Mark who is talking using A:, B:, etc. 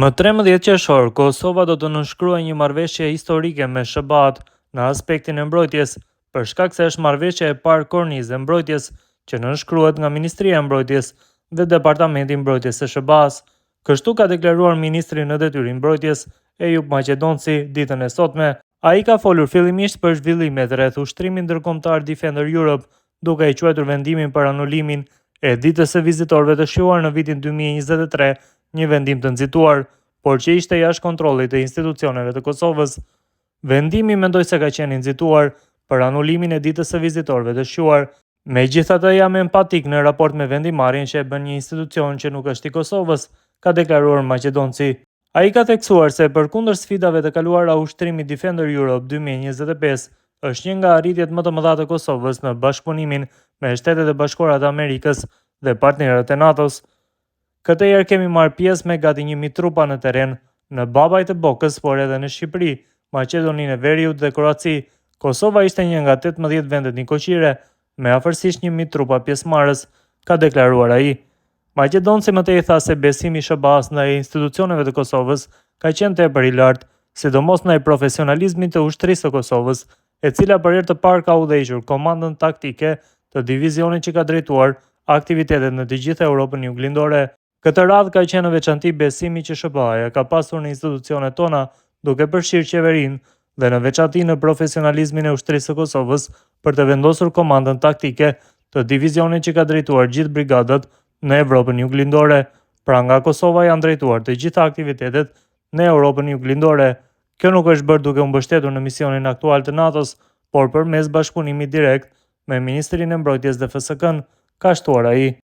A: Më 13 qershor, Kosova do të nënshkruajë një marrëveshje historike me SHBA-t në aspektin e mbrojtjes, për shkak se është marrëveshja e parë kornizë e mbrojtjes që nënshkruhet nga Ministria e Mbrojtjes dhe Departamenti i Mbrojtjes së SHBA-s. Kështu ka deklaruar ministri në detyrë i mbrojtjes Eyüp Maqedonci ditën e sotme. Ai ka folur fillimisht për zhvillimet rreth ushtrimit ndërkombëtar Defender Europe, duke i quajtur vendimin për anulimin e ditës së vizitorëve të shjuar në vitin 2023 një vendim të nxituar, por që ishte jashtë kontrollit të institucioneve të Kosovës. Vendimi mendoj se ka qenë i nxituar për anulimin e ditës së vizitorëve të shjuar. Megjithatë, jam empatik në raport me vendimarrjen që e bën një institucion që nuk është i Kosovës, ka deklaruar Maqedonci. Ai ka theksuar se përkundër sfidave të kaluara, ushtrimi Defender Europe 2025 është një nga arritjet më të mëdha të Kosovës në bashkëpunimin me Shtetet e Bashkuara të Amerikës dhe partnerët e NATO-s. Këtë herë kemi marrë pjesë me gati 1000 trupa në terren, në Babaj të Bokës, por edhe në Shqipëri, Maqedoninë e Veriut dhe Kroaci. Kosova ishte një nga 18 vendet nikoqire me afërsisht 1000 trupa pjesëmarrës, ka deklaruar ai. Maqedonci më tej tha se besimi i SHBA-s ndaj institucioneve të Kosovës ka qenë tepër i lartë, sidomos ndaj profesionalizmit të ushtrisë së Kosovës, e cila për herë të parë ka udhëhequr komandën taktike të divizionit që ka drejtuar aktivitetet në të gjithë Europën Juglindore. Këtë radhë ka qenë në veçanti besimi që SHBA-ja ka pasur në institucionet tona, duke përfshirë qeverinë dhe në veçanti në profesionalizmin e ushtrisë së Kosovës për të vendosur komandën taktike të divizionit që ka drejtuar gjithë brigadat në Evropën Juglindore. Pra nga Kosova janë drejtuar të gjitha aktivitetet në Europën Juglindore. Kjo nuk është bërë duke u mbështetur në misionin aktual të NATO-s, por përmes bashkëpunimit direkt me Ministrinë e Mbrojtjes dhe FSK-n, ka shtuar ai.